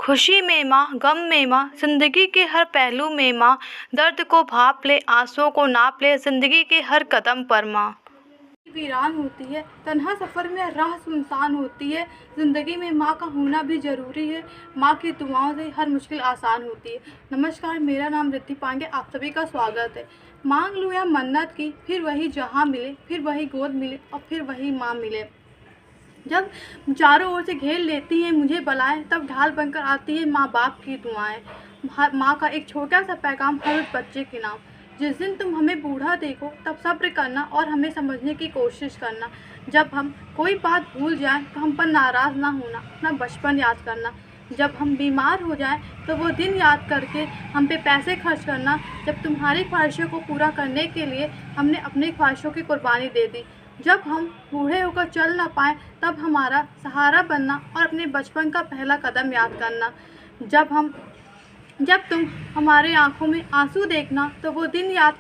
खुशी में माँ, गम में माँ, जिंदगी के हर पहलू में माँ, दर्द को भाप ले, आंसुओं को नाप ले, जिंदगी के हर कदम पर माँ। वीरान होती है, तन्हा सफ़र में राह सुनसान होती है, ज़िंदगी में माँ का होना भी ज़रूरी है। माँ की दुआओं से हर मुश्किल आसान होती है। नमस्कार, मेरा नाम रिद्धि पांडे, आप सभी का स्वागत है। मांग लूँ या मन्नत की, फिर वही जहाँ मिले, फिर वही गोद मिले और फिर वही माँ मिले। जब चारों ओर से घेर लेती हैं मुझे बलाएं, तब ढाल बनकर आती है माँ बाप की दुआएं। माँ का एक छोटा सा पैगाम हर उस बच्चे के नाम। जिस दिन तुम हमें बूढ़ा देखो तब सब्र करना और हमें समझने की कोशिश करना। जब हम कोई बात भूल जाएं तो हम पर नाराज़ ना होना, अपना बचपन याद करना। जब हम बीमार हो जाएं तो वो दिन याद करके हम पे पैसे खर्च करना, जब तुम्हारी ख्वाहिशों को पूरा करने के लिए हमने अपनी ख्वाहिशों की कुर्बानी दे दी। जब हम बूढ़े होकर चल ना पाएँ तब हमारा सहारा बनना और अपने बचपन का पहला कदम याद करना। जब तुम हमारे आँखों में आंसू देखना तो वो दिन याद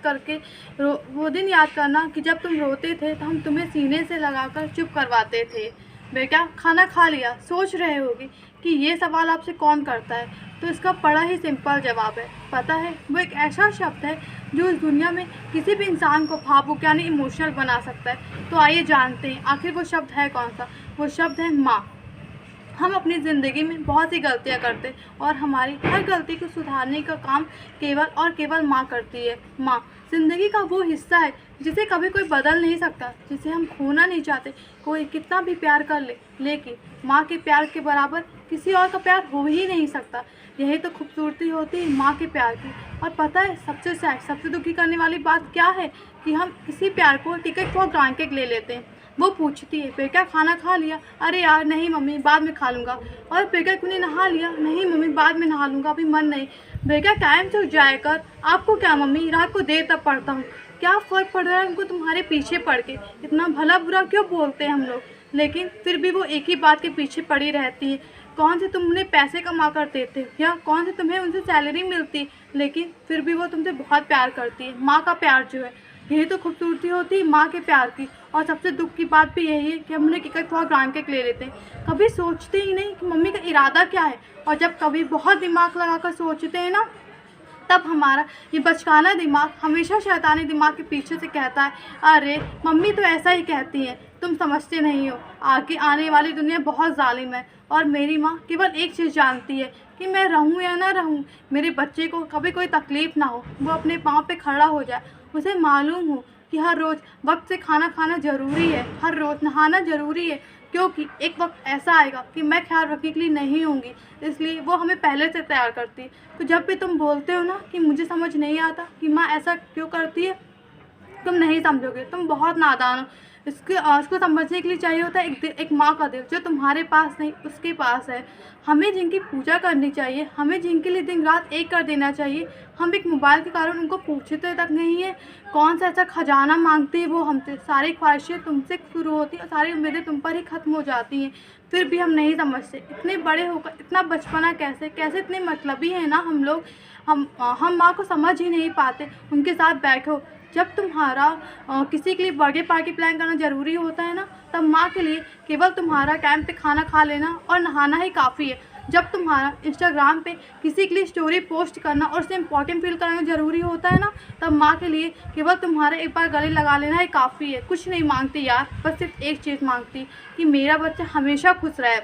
करना कि जब तुम रोते थे तो हम तुम्हें सीने से लगाकर चुप करवाते थे। बेटा, खाना खा लिया? सोच रहे होगे कि ये सवाल आपसे कौन करता है, तो इसका बड़ा ही सिंपल जवाब है। पता है, वो एक ऐसा शब्द है जो इस दुनिया में किसी भी इंसान को भावुक यानी इमोशनल बना सकता है। तो आइए जानते हैं आखिर वो शब्द है कौन सा। वो शब्द है माँ। हम अपनी ज़िंदगी में बहुत सी गलतियाँ करते और हमारी हर गलती को सुधारने का काम केवल और केवल माँ करती है। माँ ज़िंदगी का वो हिस्सा है जिसे कभी कोई बदल नहीं सकता, जिसे हम खोना नहीं चाहते। कोई कितना भी प्यार कर ले, लेकिन माँ के प्यार के बराबर किसी और का प्यार हो ही नहीं सकता। यही तो खूबसूरती होती है माँ के प्यार की। और पता है सबसे सैड, सबसे दुखी करने वाली बात क्या है कि हम इसी प्यार को टिकट फॉर ग्रांटेड ले लेते हैं। वो पूछती है, बेटा खाना खा लिया? अरे यार नहीं मम्मी, बाद में खा लूँगा। और बेटा तूने नहा लिया? नहीं मम्मी, बाद में नहा लूँगा, अभी मन नहीं। बेटा टाइम से उठ जाया कर। आपको क्या मम्मी, रात को देर तक पढ़ता हूँ। क्या फ़र्क पड़ रहा है उनको तुम्हारे पीछे पड़ के? इतना भला बुरा क्यों बोलते हैं हम लोग, लेकिन फिर भी वो एक ही बात के पीछे पड़ी रहती है। कौन से तुम उन्हें पैसे कमा कर देते हो, या कौन से तुम्हें उनसे सैलरी मिलती, लेकिन फिर भी वो तुमसे बहुत प्यार करती है। माँ का प्यार जो है, यही तो खूबसूरती होती है माँ के प्यार की। और सबसे दुख की बात भी यही है कि हम उन्हें टिकट फॉर ग्रांटेड ले लेते हैं। कभी सोचते ही नहीं कि मम्मी का इरादा क्या है। और जब कभी बहुत दिमाग लगाकर सोचते हैं ना, तब हमारा ये बचकाना दिमाग हमेशा शैतानी दिमाग के पीछे से कहता है, अरे मम्मी तो ऐसा ही कहती हैं, तुम समझते नहीं हो, आगे आने वाली दुनिया बहुत जालिम है। और मेरी माँ केवल एक चीज़ जानती है कि मैं रहूँ या ना रहूँ, मेरे बच्चे को कभी कोई तकलीफ़ ना हो, वो अपने पाँव पे खड़ा हो जाए। उसे मालूम हो कि हर रोज़ वक्त से खाना खाना ज़रूरी है, हर रोज़ नहाना ज़रूरी है, क्योंकि एक वक्त ऐसा आएगा कि मैं ख्याल रखने के लिए नहीं होंगी। इसलिए वो हमें पहले से तैयार करती है। तो जब भी तुम बोलते हो ना कि मुझे समझ नहीं आता कि माँ ऐसा क्यों करती है, तुम नहीं समझोगे, तुम बहुत नादान हो। इसको समझने के लिए चाहिए होता है एक माँ का दिल, जो तुम्हारे पास नहीं उसके पास है। हमें जिनकी पूजा करनी चाहिए, हमें जिनके लिए दिन रात एक कर देना चाहिए, हम एक मोबाइल के कारण उनको पूछते तक नहीं है। कौन सा ऐसा खजाना मांगते हैं वो हमसे। सारी ख्वाहिशें तुमसे शुरू होती हैं और सारी उम्मीदें तुम पर ही ख़त्म हो जाती हैं। फिर भी हम नहीं समझते, इतने बड़े होकर इतना बचपना कैसे कैसे इतने मतलबी हैं ना हम लोग। हम माँ को समझ ही नहीं पाते। उनके साथ बैठो, जब तुम्हारा किसी के लिए बर्थडे पार्टी प्लान करना ज़रूरी होता है ना, तब माँ के लिए केवल तुम्हारा टाइम पे खाना खा लेना और नहाना ही काफ़ी है। जब तुम्हारा इंस्टाग्राम पे किसी के लिए स्टोरी पोस्ट करना और उसे इम्पोर्टेंट फील करना ज़रूरी होता है ना, तब माँ के लिए केवल तुम्हारा एक बार गले लगा लेना ही काफ़ी है। कुछ नहीं मांगती यार, बस सिर्फ एक चीज़ मांगती कि मेरा बच्चा हमेशा खुश रहे।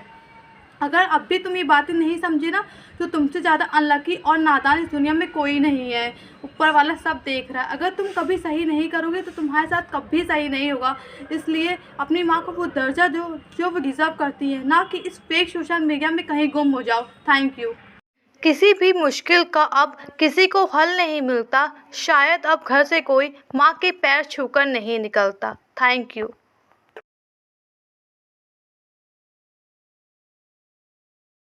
अगर अब भी तुम ये बातें नहीं समझे ना, तो तुमसे ज़्यादा अनलकी और नादान इस दुनिया में कोई नहीं है। ऊपर वाला सब देख रहा है। अगर तुम कभी सही नहीं करोगे तो तुम्हारे साथ कभी सही नहीं होगा। इसलिए अपनी माँ को वो दर्जा दो जो वो डिज़र्व करती है, ना कि इस फेक सोशल मीडिया में कहीं गुम हो जाओ। Thank you. किसी भी मुश्किल का अब किसी को हल नहीं मिलता, शायद अब घर से कोई माँ के पैर छूकर नहीं निकलता। Thank you.